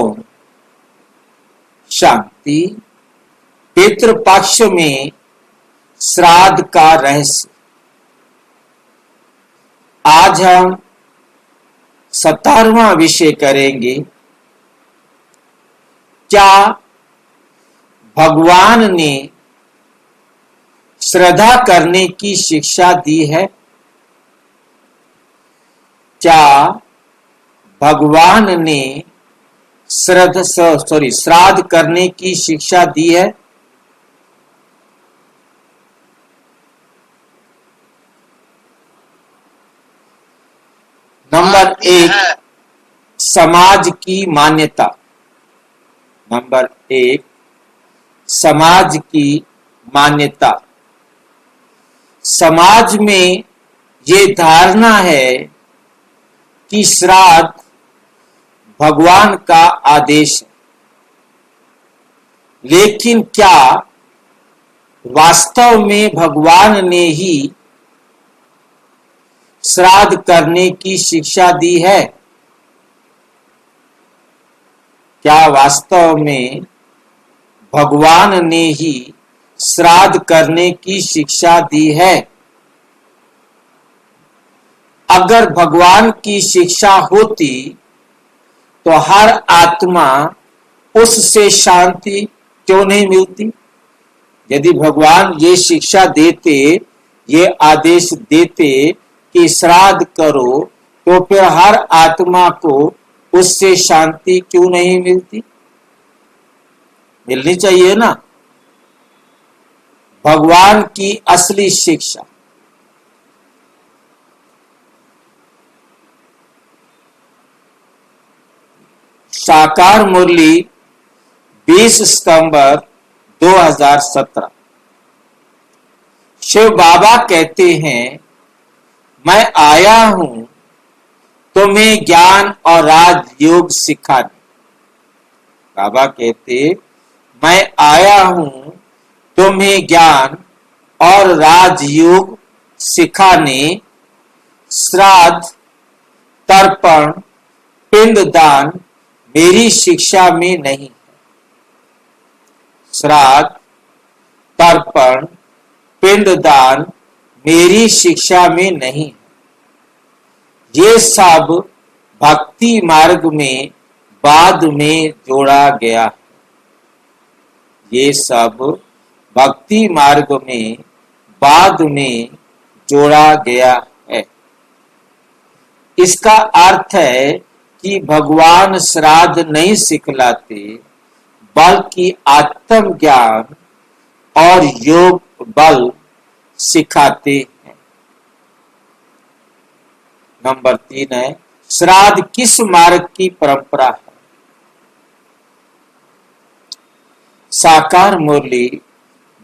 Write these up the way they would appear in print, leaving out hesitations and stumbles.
ओम शांति। पितृपक्ष में श्राद्ध का रहस्य। आज हम 17वां विषय करेंगे। क्या भगवान ने श्रद्धा करने की शिक्षा दी है? क्या भगवान ने श्राद्ध करने की शिक्षा दी है? नंबर 1, समाज की मान्यता। नंबर 1, समाज की मान्यता। समाज में ये धारणा है कि श्राद्ध भगवान का आदेश है, लेकिन क्या वास्तव में भगवान ने ही श्राद्ध करने की शिक्षा दी है? क्या वास्तव में भगवान ने ही श्राद्ध करने की शिक्षा दी है? अगर भगवान की शिक्षा होती तो हर आत्मा उससे शांति क्यों नहीं मिलती? यदि भगवान ये शिक्षा देते, ये आदेश देते कि श्राद्ध करो, तो फिर हर आत्मा को उससे शांति क्यों नहीं मिलती? मिलनी चाहिए ना। भगवान की असली शिक्षा। साकार मुरली 20 सितंबर 2017। शिव बाबा कहते हैं, मैं आया हूं तुम्हें ज्ञान और राजयोग सिखाने। बाबा कहते, मैं आया हूं तुम्हें ज्ञान और राजयोग सिखाने। श्राद्ध, तर्पण, पिंडदान मेरी शिक्षा में नहीं है। श्राद्ध, तर्पण, पिंडदान मेरी शिक्षा में नहीं है। ये सब भक्ति मार्ग में बाद में जोड़ा गया है। ये सब भक्ति मार्ग में बाद में जोड़ा गया है। इसका अर्थ है कि भगवान श्राद्ध नहीं सिखलाते, बल्कि आत्म ज्ञान और योग बल सिखाते हैं। नंबर 3 है, श्राद्ध किस मार्ग की परंपरा है? साकार मुरली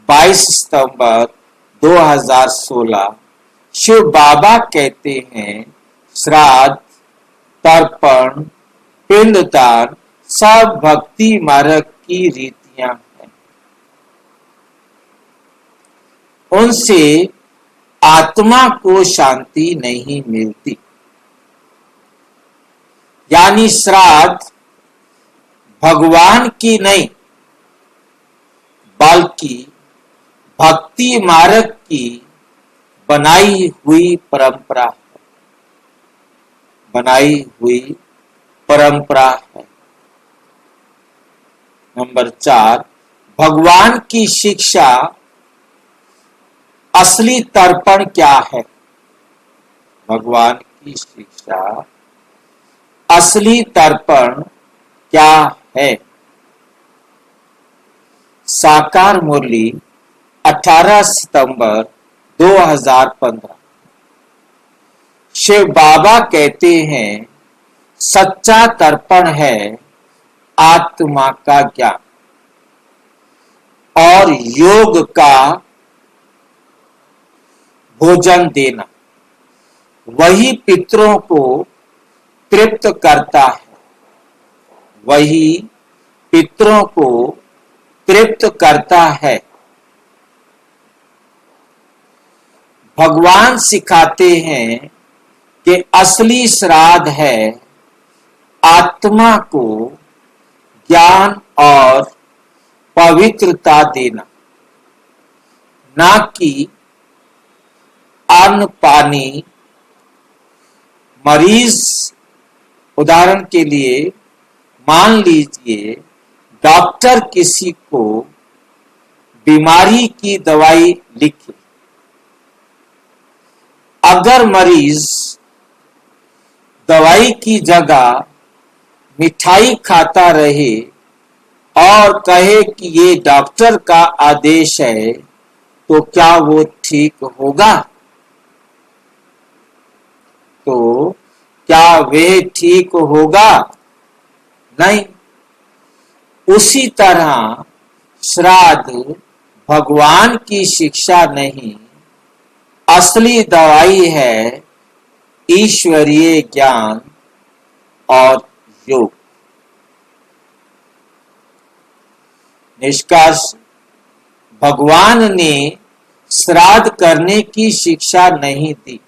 22 सितंबर 2016। शिव बाबा कहते हैं, श्राद्ध, तर्पण, पिंडदान सब भक्ति मार्ग की रीतियां हैं। उनसे आत्मा को शांति नहीं मिलती। यानी श्राद्ध भगवान की नहीं, बल्कि भक्ति मार्ग की बनाई हुई परंपरा है। बनाई हुई परंपरा है। नंबर 4, भगवान की शिक्षा असली तर्पण क्या है? भगवान की शिक्षा असली तर्पण क्या है? साकार मुरली 18 सितंबर 2015। शिव बाबा कहते हैं, सच्चा तर्पण है आत्मा का ज्ञान और योग का भोजन देना। वही पितरों को तृप्त करता है। वही पितरों को तृप्त करता है। भगवान सिखाते हैं कि असली श्राद्ध है आत्मा को ज्ञान और पवित्रता देना, ना कि अन्न पानी। मरीज, उदाहरण के लिए मान लीजिए डॉक्टर किसी को बीमारी की दवाई लिखे, अगर मरीज दवाई की जगह मिठाई खाता रहे और कहे कि ये डॉक्टर का आदेश है, तो क्या वो ठीक होगा? तो क्या वह ठीक होगा? नहीं। उसी तरह श्राद्ध भगवान की शिक्षा नहीं, असली दवाई है ईश्वरीय ज्ञान और योग। निष्कर्ष, भगवान ने श्राद्ध करने की शिक्षा नहीं दी।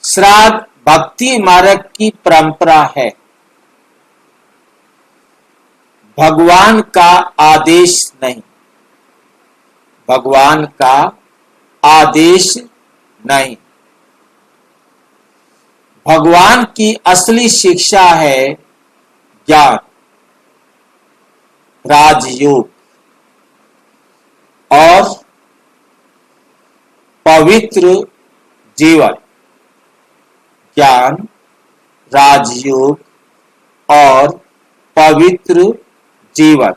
श्राद्ध भक्ति मार्ग की परंपरा है, भगवान का आदेश नहीं। भगवान का आदेश नहीं। भगवान की असली शिक्षा है ज्ञान, राजयोग और पवित्र जीवन। ज्ञान, राजयोग और पवित्र जीवन,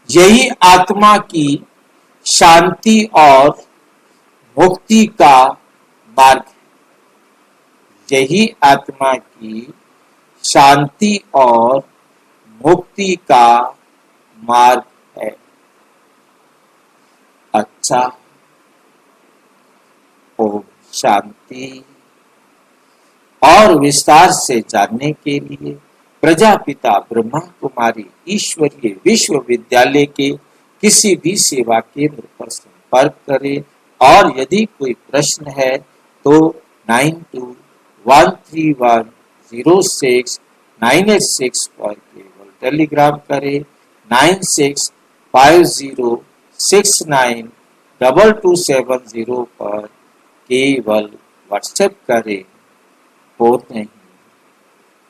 यही आत्मा की शांति और मुक्ति का मार्ग है। यही आत्मा की शांति और मुक्ति का मार्ग है। अच्छा, ओम शांति। और विस्तार से जानने के लिए प्रजापिता ब्रह्मा कुमारी ईश्वरीय विश्वविद्यालय के किसी भी सेवा केंद्र पर संपर्क करें, और यदि कोई प्रश्न है तो 9213106986 पर केवल टेलीग्राम करें। 9650692270 पर केवल व्हाट्सएप करें। और नहीं।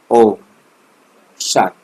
ओम शांति।